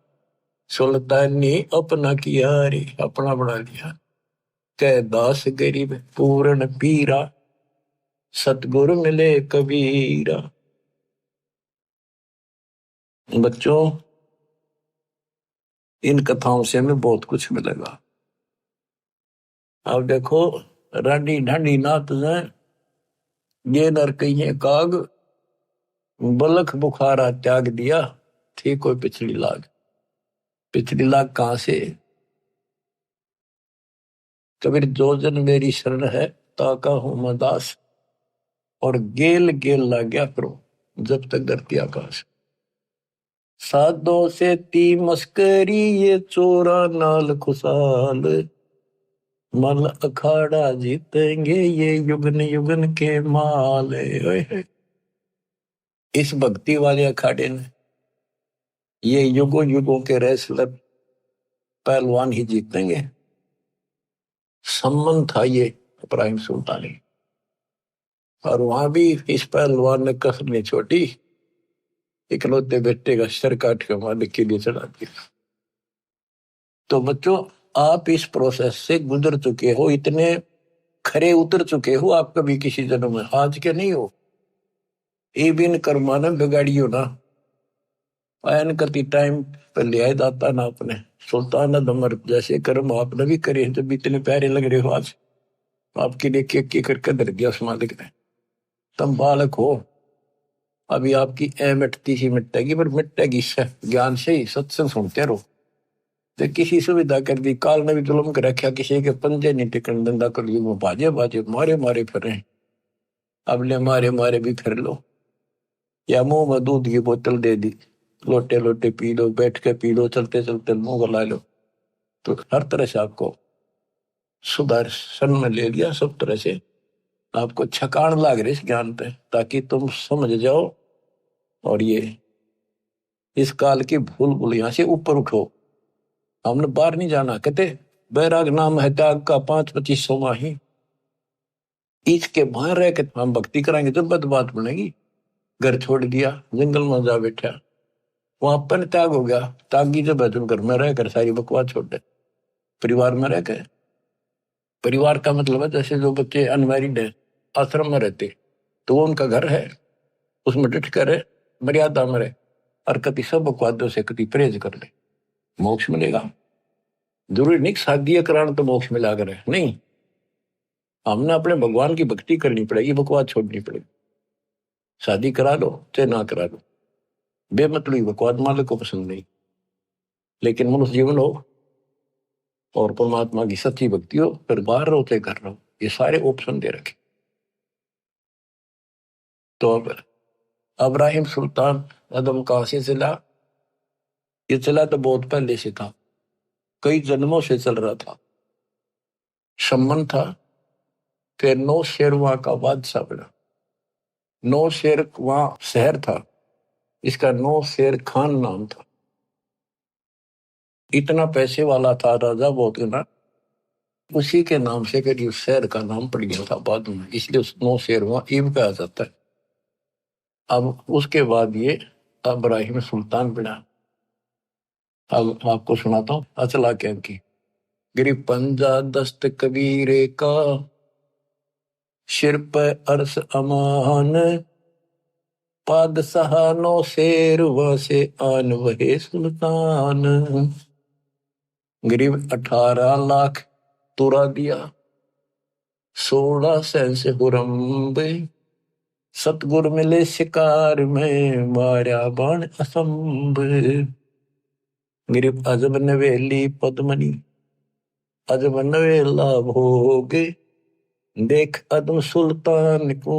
Speaker 1: सुल्तानी अपना कियारी, अपना बना लिया। कह दास गरीब पूर्ण पीरा, सतगुरु मिले कबीरा। बच्चों, इन कथाओं से हमें बहुत कुछ मिलेगा। अब देखो, रानी ढांडी नाथ ने ये नर कहिए काग, बलख बुखारा त्याग दिया, थी कोई पिछली लाग। पिछली लाग कहां से? कबीर जो जन मेरी शरण है, ताका हूं मैं दास। और गेल गेल ला गया करो, जब तक धरती आकाश। साधो से ती मस्करी, ये चोरा नाल खुशाल। मल अखाड़ा जीतेंगे, ये युगन युगन के माल। इस भक्ति वाले अखाड़े ने ये युगों युगों के रेसलर पहलवान ही जीतेंगे। सम्मान था ये इब्राहिम सुल्तानी, और वहां भी इस पहलवान ने कसर नहीं छोड़ी, इकलौते बेटे का सर काट के मालिक के लिए चढ़ा दिया। तो बच्चों, आप इस प्रोसेस से गुजर चुके हो, इतने खरे उतर चुके हो आप कभी किसी जन्म में, आज के नहीं हो। ये बिन कर्मा ने बिगाड़ियो ना, आयन करती टाइम पर लिया दाता ना अपने। सुल्तान अदमर जैसे कर्म आपने भी करे, जब इतने प्यारे लग रहे हो आज, आपके लिए के करके धर दिया उस मालिक ने। तुम बालक हो, अभी आपकी ए मिटती सी मिटेगी, पर मिटेगी ज्ञान से ही, सत्संग सुनते रहो। तो किसी सुविधा कर दी, काल ने भी जुल्म कर रखा, किसी के पंजे नहीं टिकन धंधा कर ली, वो बाजे बाजे मारे मारे फिर रहे। अब ले मारे मारे भी फिर लो, या मुंह में दूध की बोतल दे दी, लोटे लोटे पी लो, बैठ के पी लो, चलते चलते मुंह गला लो। तो हर तरह से आपको सुदर्शन में ले लिया, सब तरह से आपको छकान लाग रही इस ज्ञान पे, ताकि तुम समझ जाओ और ये इस काल की भूल भूलिया से ऊपर उठो, हमने बाहर नहीं जाना। कहते बैराग नाम है त्याग का 5-25 माही, इसके बाहर रह के हम भक्ति कराएंगे तो बात बनेगी। घर छोड़ दिया, जंगल में जा बैठा, वहां पर त्याग हो गया। त्यागी जब है तुम घर में रहकर सारी बकवास छोड़ दे, परिवार में रह के। परिवार का मतलब है जैसे जो बच्चे अनमैरिड है आश्रम में रहते, तो वो उनका घर है, उसमें डट कर रहे, मर्यादा में रहे, और कभी सब बकवादों से कभी परहेज कर ले, मोक्ष मिलेगा। जरूरी नहीं शादी कराना तो मोक्ष मिला कर है, नहीं। हमने अपने भगवान की भक्ति करनी पड़ेगी, बकवास छोड़नी पड़ेगी। शादी करा लो चाहे ना करा लो, बेमतलबी बकवास मालिक को पसंद नहीं। लेकिन मनुष्य जीवन हो और परमात्मा की सच्ची भक्ति हो, फिर बाहर रहो चाहे घर रहो, ये सारे ऑप्शन दे रखे। तो अब इब्राहिम सुल्तान अदम कहां से चला? ये चला तो बहुत पहले से था, कई जन्मों से चल रहा था। शमन था, फिर नौ शेर वहां का बादशाह बना। नौ शेर वहां शहर था, इसका नौ शेर खान नाम था। इतना पैसे वाला था राजा, बहुत ना, उसी के नाम से करीब शहर का नाम पड़ गया था बाद में, इसलिए उस नौ शेर वहां ईब कहा जाता है। अब उसके बाद ये इब्राहिम सुल्तान बना। अब आपको सुनाता हूँ अचला क्या की। गिरी पंजा दस्त कबीरे का, सिर पे अर्श अमान, पादशाह नो शेर से आन वहे सुल्तान। गरीब 18 लाख तुरा दिया, 16 सेंस हुरम्बे, सतगुर मिले शिकार में, मारा बाण असंभ। गिरिप अजब नवेली पद्मनी, अजब नवेला भोगे, देख अदम सुल्तान को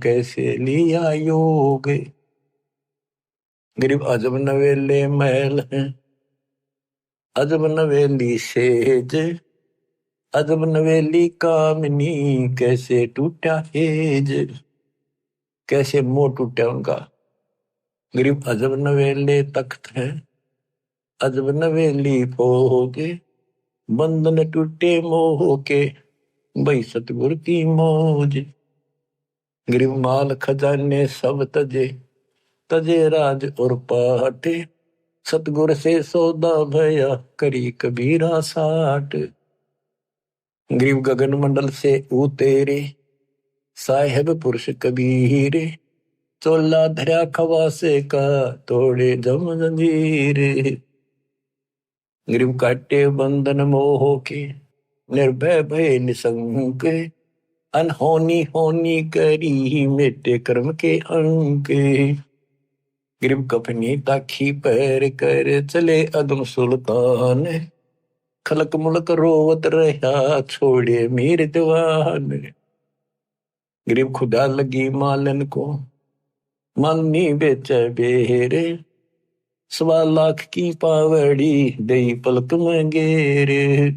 Speaker 1: कैसे लिया योग। गिरिप अजब नवेले महल हैं, अजब नवेली सेज, अजब नवेली कामनी, कैसे टूटा हेज। कैसे मोह टूटा उनका। गरीब अजब नवेले तख्त हैं, अजब नवेली भोगे, बंधन टूटे मोह के, भाई सतगुर की मौज। गरीब माल खजाने सब तजे, तजे राज और पाटे, सतगुर से सौदा भया, करी कबीरा साठ। गरीब गगन मंडल से उतेरे, साहेब पुरुष कबीरे, चोला धरा खवासे का, तोड़े जम जंजीर। गरीब काटे बंधन मोह के, निर्भय भय निसंक, अनहोनी होनी करी, मेटे कर्म के अंक। गरीब कफनी ताखी पैर कर, चले अदम सुल्तान, खलक मुलक रोवत रहा, छोड़े मीर दीवान। गरीब खुदा लगी मालन को, मालनी बेचे बेरे, 1.25 लाख की पावड़ी, दई पलक में गेरे।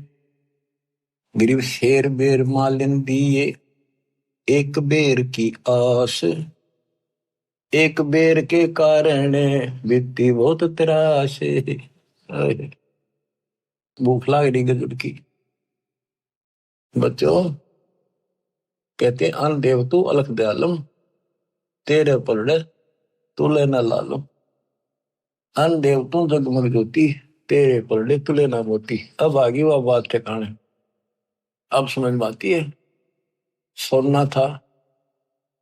Speaker 1: गरीब शेर बेर मालन दिए, एक बेर की आस, एक बेर के कारण बीती बहुत त्रास। भूख लाग रही गजब की। बच्चों कहते अन देव तू अलख दयालम, तेरे पलड़े तुले न लालम। अन देव तू जगमग ज्योति, तेरे पलड़े तुले ना मोती। अब आगे वह बात ठिकाने, अब समझ में आती है। सोना था,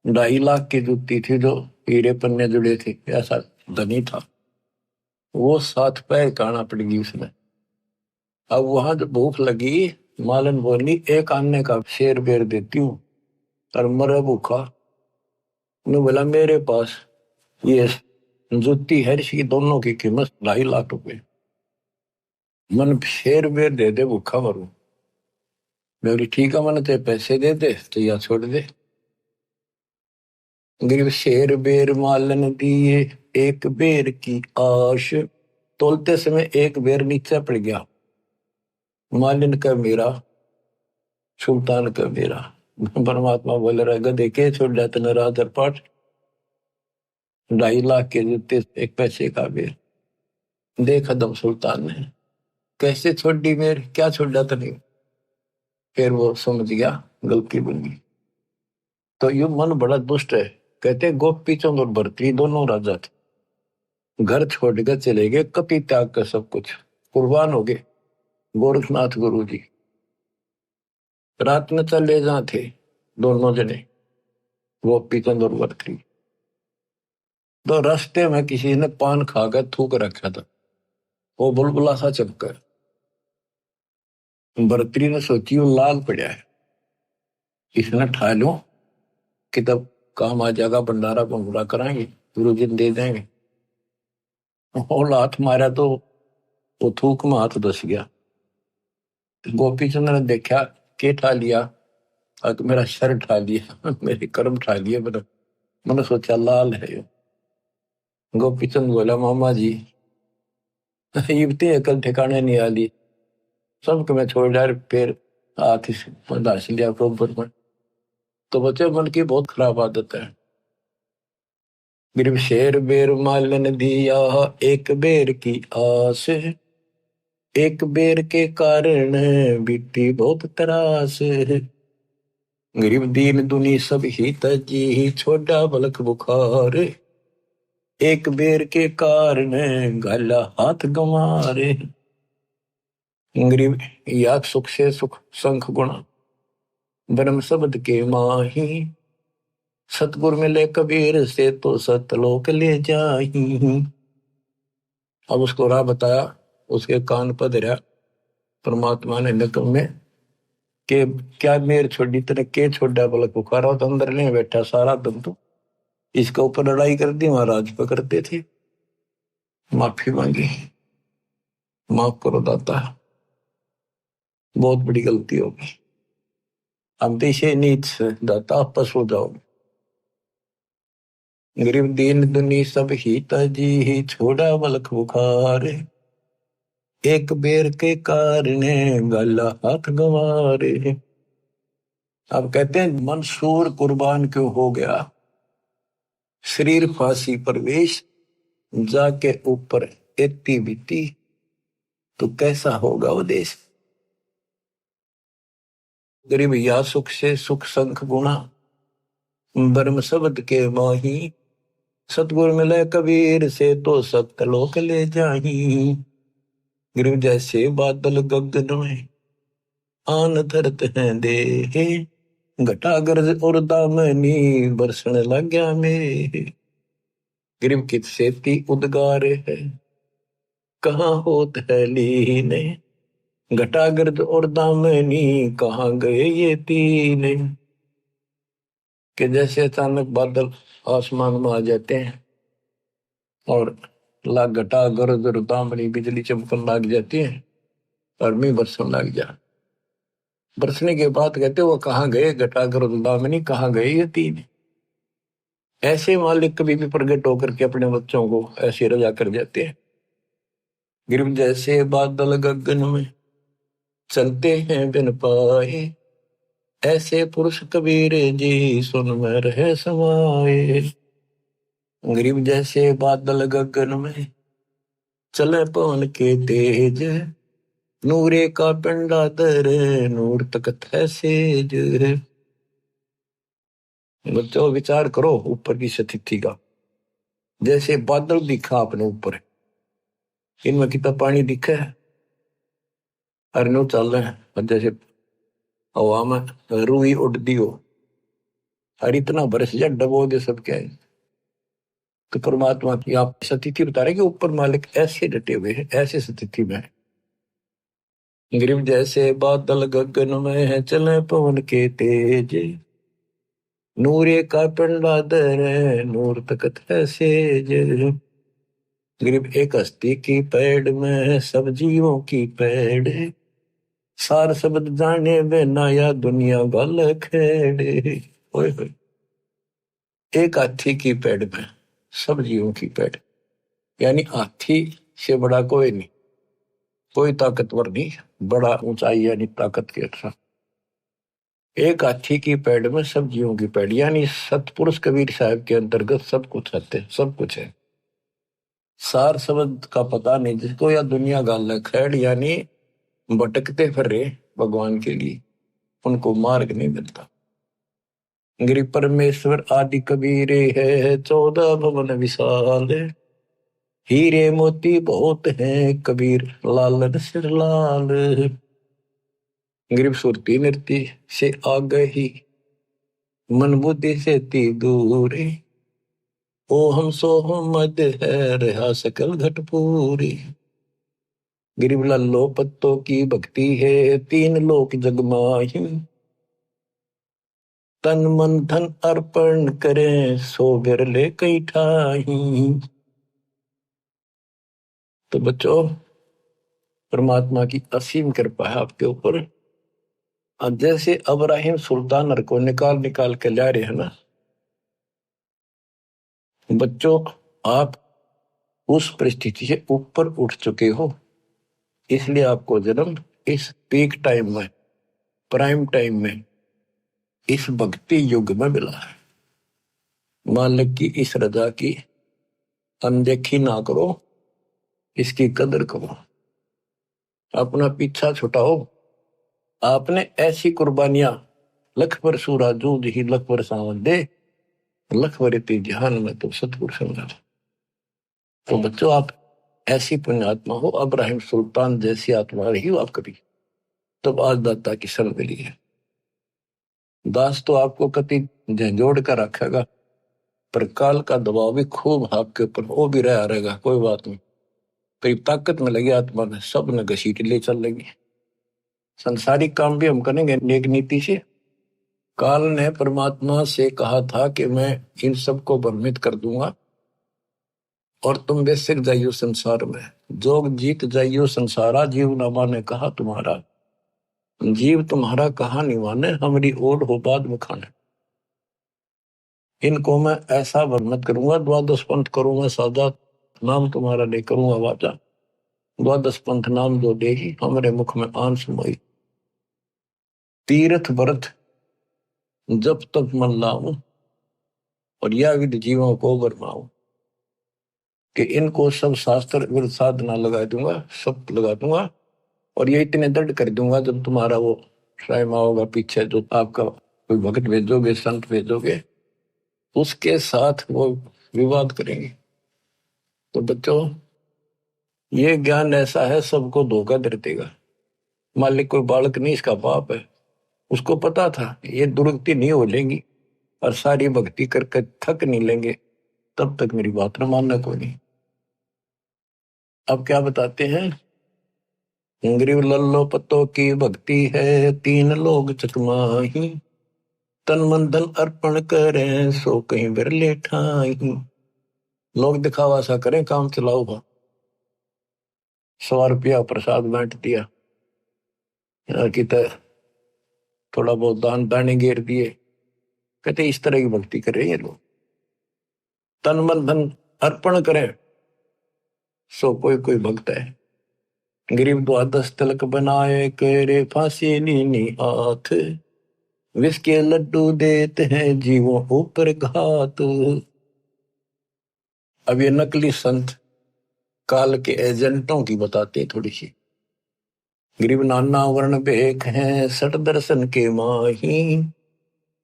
Speaker 1: 2.5 लाख की जूती थी जो हीरे पन्ने जुड़े थे, ऐसा धनी था वो। 7 पैर काना पड़ गई उसमें। अब वहां जब भूख लगी, मालन बोली एक आने का शेर बेर देती हूँ, और मरे भूखा। उन्हें बोला मेरे पास ये जूती है, इसकी दोनों की कीमत 2.5 लाख रुपए, मन शेर बेर दे दे भूखा मरू। मैं बोली ठीक है, मन ते पैसे दे दे तो या छोड़ दे। गरीब शेर बेर मालन दिए, एक बेर की आश, तोलते समय एक बेर नीचे पड़ गया। मालिन का मेरा, सुल्तान का मेरा। परमात्मा बोल रहा गधे के छोड़ जाते न राधर पाठ। 2.5 लाख के जूते, 1 पैसे का बेर। देख अदम सुल्तान ने कैसे छोड़ी मेर, क्या छोड़ा तो नहीं। फिर वो समझ गया गलती बन गई। तो यू मन बड़ा दुष्ट है। कहते गोपी चंद और भरतरी दोनों राजा थे, घर छोड़ कर चले गए, कपि त्याग कर सब कुछ कुर्बान हो गए। गोरखनाथ गुरु जी रात में चले जहाँ थे दोनों जने, गोपी चंद और भरतरी। तो रास्ते में किसी ने पान खाकर थूक रखा था, वो बुलबुला सा चपका। भरतरी ने सोची वो लाल पड़ा है, इसने ठा लो कि तब काम आ जाएगा, भंडारा भंगुरा कराएंगे, गुरु जी दे देंगे। और हाथ मारा तो वो थूक में हाथ धस गया। गोपी चंद्र ने देखा के ठा लिया, अब मेरा सर ठा लिया मेरे कर्म ठा लिए। मैंने सोचा लाल है यो। गोपी चंद बोला मामा जी इतनी अकल ठिकाने नहीं आली, सबको मैं छोड़ जा। फिर हाथ धस लिया गोबर में। तो बच्चे मन की बहुत खराब आदत है। गिरव शेर बेर मालन दिया, एक बेर की आस, एक बेर के कारण बीती बहुत त्रास। गरीब दीन दुनी सब ही तजी, छोड़ा बलक बुखार, एक बेर के कारण गाला हाथ गंवारे। गरीब या सुख से सुख संख गुणा, ब्रह्म शब्द के माही, सतगुर मिले कबीर से तो सतलोक ले जाही। अब उसको राह बताया, उसके कान पर धरा परमात्मा ने नकम में के क्या मेर छोड़ी तेने के छोड़ा बलक बुखारा, तो अंदर ले बैठा सारा दम तो इसके ऊपर लड़ाई कर दी, महाराज पकड़ते थे। माफी मांगी, माफ करो दाता, बहुत बड़ी गलती होगी, हम देशे नीच दाता आपस हो जाओ। गरीब दीन दुनी सब ही तजी, ही छोड़ा बलक बुखार, एक बेर के कारण गला हाथ गंवारे। अब कहते हैं मंसूर कुर्बान क्यों हो गया, शरीर फांसी परवेश, जाके ऊपर एती बीती, तो कैसा होगा वो देश। गरीब या सुख से सुख संख गुणा, ब्रह्म शब्द के माही, सतगुर मिले कबीर से तो सतलोक ले जाही। गरीब जैसे बादल गगन में आन धरत हैं देहे, घटा गरज और दामनी बरसने लग गया मेरे। गरीब कित सेती उद्गार है, कहाँ होत है लीने, घटा गर्द और दामनी कहाँ गए ये तीन। कि जैसे अचानक बादल आसमान में आ जाते हैं और लाग घटा गर्द और दामनी बिजली चमकन लग जाती है और मी बरसन लग जा। बरसने के बाद कहते वो कहाँ गए घटा गर्द दामनी, कहाँ गए ये तीन। ऐसे मालिक कभी भी प्रकट होकर के अपने बच्चों को ऐसे रजा कर जाते हैं। गिरव जैसे बादल गगन में चलते हैं बिन पाए, ऐसे पुरुष कबीर जी सुन में रहे समाए। गरीब जैसे बादल गगन में चले पवन के तेज, नूरे का पिंडा दर नूर तकत है सेज। बच्चों विचार करो ऊपर की स्थिति का, जैसे बादल दिखा अपने ऊपर, इनमें कितना पानी दिखा है, अरनो चल रहे हैं, और जैसे हवा में रुई उड़ती हो और इतना बरस जा डबो दे सब क्या है। तो परमात्मा की आप स्थिति बता रहे कि ऊपर मालिक ऐसे डटे हुए हैं, ऐसे स्थिति में है। गिरिव जैसे बादल गगन में है चले पवन के तेज, नूरे का पिंडा दर नूर तकत है सेज। गिरिव एक हस्ती की पेड़ में सब जीवों की पेड़, सार शब्द जाने बिना या दुनिया गल खेड़े। ओए होए, एक हाथी की पेड़ में सब जीवों की पेड़, यानी हाथी से बड़ा कोई नहीं, कोई ताकतवर नहीं बड़ा ऊंचाई यानी ताकत के अच्छा। एक हाथी की पैड़ में सब जीवों की पैड़, यानी सतपुरुष कबीर साहब के अंतर्गत सब कुछ रहते, सब कुछ है। सार शब्द का पता नहीं जिसको, या दुनिया गाल खैड़, यानी भटकते फिर रहे भगवान के लिए, उनको मार्ग नहीं मिलता। गिरि परमेश्वर आदि कबीरे है, 14 भवन विशाल, हीरे मोती बहुत हैं कबीर लाल सिर लाल। गिरिप सुरती नृत्य से आ गई, मन बुद्धि से ती दूरी, ओ हम सो हम मद है रहा सकल घट पूरी। गिरिब लल्लो पत्तों की भक्ति है, 3 लोक जग माही, तन मन धन अर्पण करें सो बिरले कई ठाही। तो बच्चों, परमात्मा की असीम कृपा है आपके ऊपर। अब जैसे अब्राहिम सुल्तान को निकाल निकाल के ला रहे हैं ना बच्चों, आप उस परिस्थिति से ऊपर उठ चुके हो, इसलिए आपको जन्म इस पीक टाइम में, प्राइम टाइम में, इस भक्ति युग में मिला है। मालिक की इस रजा की अनदेखी ना करो, इसकी कदर करो, अपना पीछा छुटाओ। आपने ऐसी कुर्बानियां, लख पर सूरा जूझ ही लख पर सावन दे, लख वरती ध्यान में तो सतगुरु समझा। तो बच्चों, आप ऐसी पुण्यात्मा हो, अब्राहिम सुल्तान जैसी आत्मा रही हो आप कभी, तब आज दाता की सन मिली है। दास तो आपको कति झंझोड़ कर रखेगा, पर काल का दबाव भी खूब आपके ऊपर वो भी रहा रहेगा, कोई बात नहीं। करीब ताकत में लगी आत्मा में, सब ने घसीट ले चल लेंगे। संसारिक काम भी हम करेंगे नेक नीति से। काल ने परमात्मा से कहा था कि मैं इन सबको भ्रमित कर दूंगा और तुम बेसिक जाइयो संसार में, जोग जीत जाइयो संसारा, जीवनामा ने कहा तुम्हारा, जीव तुम्हारा कहा नहीं माने, हमारी ओढ़ हो बाद में खाने। इनको मैं ऐसा भ्रमित करूंगा, द्वादश पंथ करूंगा सादा, नाम तुम्हारा ले करूंगा वाचा, द्वादश पंथ नाम जो दे ही हमारे मुख में आन सुमाई। तीर्थ व्रत जब तक मन लाऊं और या विधि जीवों को बरमाऊं, कि इनको सब शास्त्र विरुद्ध साधना लगा दूंगा, सब लगा दूंगा, और ये इतने दृढ़ कर दूंगा जब तुम्हारा वो टाइम होगा पीछे, जो आपका कोई भक्त भेजोगे, संत भेजोगे, उसके साथ वो विवाद करेंगे। तो बच्चों, ये ज्ञान ऐसा है, सबको धोखा दे देगा। मालिक कोई बालक नहीं, इसका बाप है, उसको पता था ये दुर्गति नहीं हो लेंगी और सारी भक्ति करके थक नहीं लेंगे, तब तक मेरी बात न मानना कोई नहीं। अब क्या बताते हैं, गरीब लल्लो पत्तों की भक्ति है, 3 लोग चकमाही, तन मन धन अर्पण करें सो कहीं बिरले ठाई। लोग दिखावा सा करें, काम चलाओ भा, 100 रुपया प्रसाद बांट दिया, कि थोड़ा बहुत दान दाने घेर दिए, कहते इस तरह की भक्ति कर रहे हैं लोग। तन मन धन अर्पण करें सो कोई कोई भक्त है। गरीब 12 तिलक बनाए करे, फांसी नीनी हाथ, विष के लड्डू देते हैं जीवों ऊपर घात। अब ये नकली संत काल के एजेंटों की बताते थोड़ी सी। गरीब नाना वर्ण भेख हैं, सट दर्शन के माही,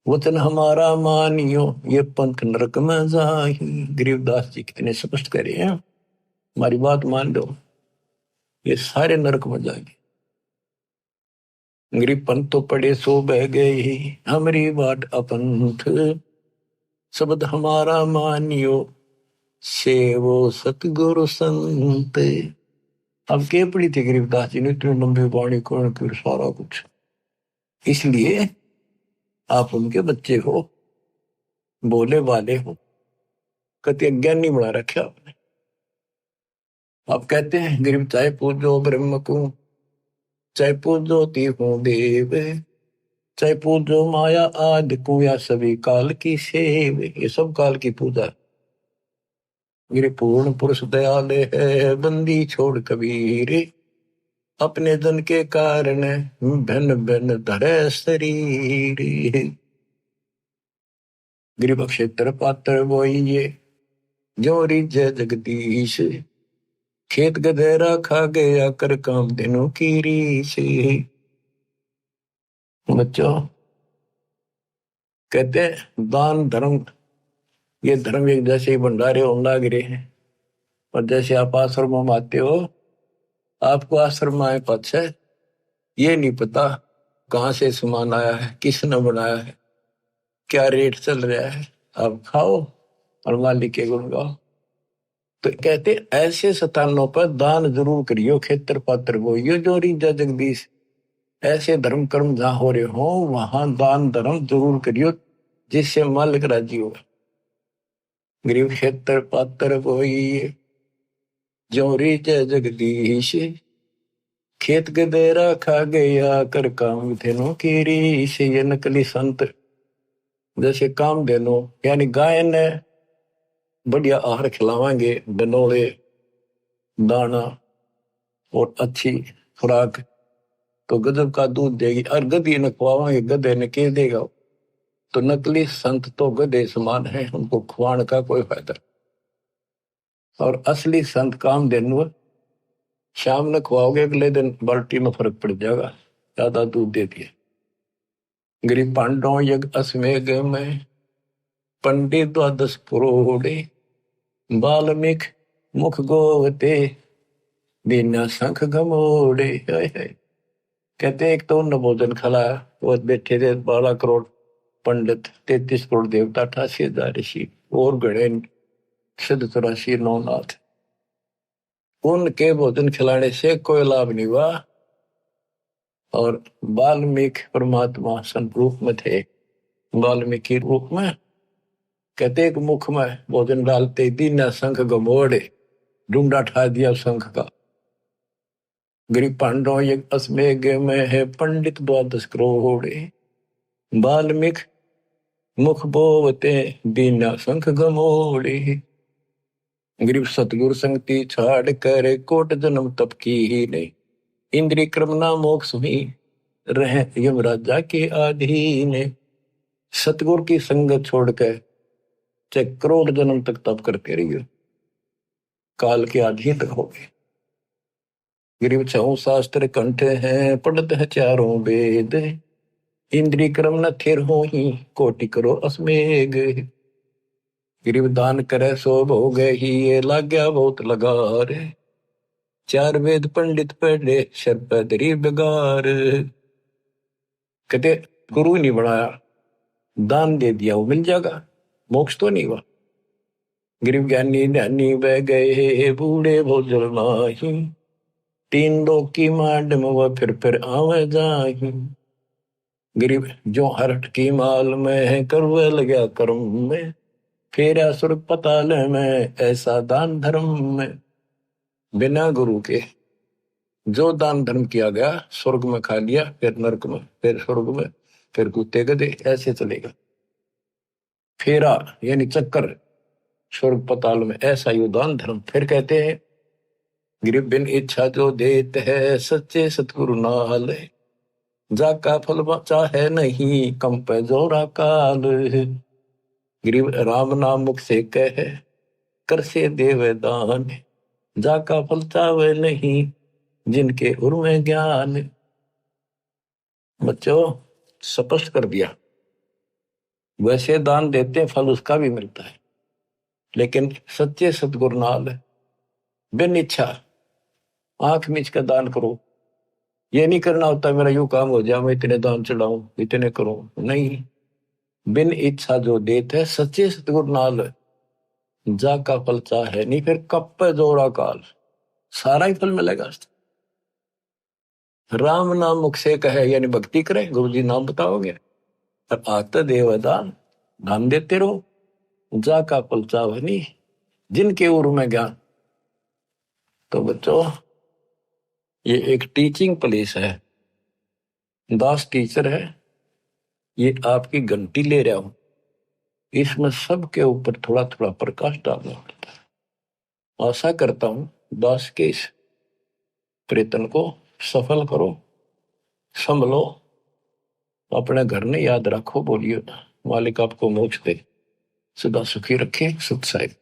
Speaker 1: वचन हमारा मानियो ये पंथ नरक में जाही। गरीबदास जी कितने स्पष्ट करे हैं, हमारी बात मान लो, ये सारे नरक में जाएंगे। गरीब पंथ तो पड़े सो बह गए, हमारी बाट अपंथ, शब्द हमारा मानियो सेवो सतगुरु संत। अब के पड़ी थी गरीबदास जी ने इतनी लंबी वाणी कौन फिर सारा कुछ, इसलिए आप उनके बच्चे हो, बोले वाले हो, कति अज्ञानी बना रखे आपने। आप कहते हैं गरीब चाहे पूजो ब्रह्म को, चाहे पूजो तीहू देव, चाहे पूजो माया आदि को, या सभी काल की सेव, ये सब काल की पूजा। मेरे पूर्ण पुरुष दयाल है, बंदी छोड़ कबीर, अपने जन के कारण भिन्न भिन्न धरे शरीर। गृह क्षेत्र पात्र बोइये जो रिझे जगदीश, खेत गधेरा खा गया कर काम दिनों की रीस। बच्चों कहते हैं दान धर्म, ये धर्म एक जैसे ही भंडारे होने लग रहे हैं। और जैसे आप आश्रम में आते हो, आपको आश्रम में आए पाछे ये नहीं पता कहाँ से सामान आया है, किसने बनाया है, क्या रेट चल रहा है। आप खाओ और मालिक के गुण गाओ। तो कहते ऐसे स्थानों पर दान जरूर करियो, खेतर पात्र बोइयो जो रिझा जगदीश। ऐसे धर्म कर्म जहां हो रहे हो वहां दान धर्म जरूर करियो, जिससे मालिक राजी हो। गरीब क्षेत्र पात्र बोइये जो रिझा जगदीश, खेत गदेरा खा गया कर काम धेनु की रीस। ये नकली संत जैसे काम धेनु यानी गाय ने बढ़िया आहार खिलावांगे, बनोले दाना और अच्छी खुराक, तो गजब का दूध देगी। और गधे ने खुआवांगे, गधे ने के देगा। तो नकली संत तो गधे समान है, उनको खुआने का कोई फायदा। और असली संत काम देनु शाम ने खुआओगे, अगले दिन बाल्टी में फर्क पड़ जाएगा, ज्यादा दूध दे दिया। गरीब पांडव यज्ञ अश्वमेघ में पंडित द्वादश पुरोड़े, बाल्मीक मुख गोवते बिना शंख घमोड़े। कहते एक तो उन्होंने भोजन खिलाया, वो बैठे थे 12 करोड़ पंडित, 33 करोड़ देवता, 88,000 ऋषि और गणे सिद्ध 84 नौनाथ। उनके भोजन खिलाने से कोई लाभ नहीं हुआ। और वाल्मीकि परमात्मा संत रूप में थे, वाल्मीकि रूप में कहते एक मुख में भोजन डालते दीना शंख गमोड़े, ढूंढा ठा दिया शंख का। गरीब पांडव यज्ञ अश्वमेघ में है पंडित द्वादश करोड़े, वाल्मीकि मुख बोवते दीना शंख गमोड़े। गरीब सतगुरु संगति छाड़ कर कोट जन्म तप की ही नहीं, इंद्रिय क्रमना मोक्ष में रहे यमराजा के अधीन। सतगुरु की संगत छोड़कर चाहे करोड़ जन्म तक तप करते रहिए, काल के अधीन रहोगे। गरीब 6 शास्त्र कंठ हैं, पढ़ते हैं 4 वेद, इंद्रिय क्रम न थिर हो ही कोटि करो अश्वमेघ। गरीब दान करे सो भोग ही, ये लाग गया बहुत लगार, 4 वेद पंडित पढ़े शर पे धरी बेगार। कहते गुरु नहीं बनाया, दान दे दिया, वो मिल जाएगा, मोक्ष तो नहीं हुआ। गरीब ज्ञानी ध्यानी बह गए बूढ़े भोजल माही, 3 लोक की मांड में वह फिर आवे जाही। गरीब जो हरट की माल में है करवे लगा कर्म में, फेरा सुर पताल में ऐसा दान धर्म में। बिना गुरु के जो दान धर्म किया गया, स्वर्ग में खा लिया, फिर नरक में, फिर स्वर्ग में, फिर कुत्ते गधे, ऐसे चलेगा फेरा यानी चक्कर स्वर्ग पताल में, ऐसा यो दान धर्म। फिर कहते हैं गरीब बिन इच्छा जो देते है सच्चे सतगुरु नाल, जाका फल चाहे नहीं कम पे जोरा काल। गरीब राम नाम मुख से कहे कर से देवे दान, जाका फल चाहे नहीं जिनके उर्मे ज्ञान। बच्चों स्पष्ट कर दिया, वैसे दान देते फल उसका भी मिलता है, लेकिन सच्चे सतगुरु नाल बिन इच्छा आंख मीच का दान करो। ये नहीं करना होता मेरा यूं काम हो जाए, मैं इतने दान चढ़ाऊं, इतने करूं, नहीं। बिन इच्छा जो देते है सच्चे सतगुरु नाल, जा का फल चाहे नहीं फिर कप पे जोड़ा काल, सारा ही फल मिलेगा। राम नाम मुख से कहे यानी भक्ति करे, गुरु जी नाम बताओगे और आता देवदान दान देते रहो, जा का फल चाहे नहीं जिनके उर में ज्ञान। तो बच्चों ये एक टीचिंग प्लेस है, दास टीचर है, ये आपकी घंटी ले रहा हूं, इसमें सबके ऊपर थोड़ा थोड़ा प्रकाश डालना पड़ता है। आशा करता हूं दास के इस प्रयत्न को सफल करो, संभलो, अपने घर ने याद रखो, बोलिए मालिक आपको मोक्ष दे, सदा सुखी रखे। सुख साहिब।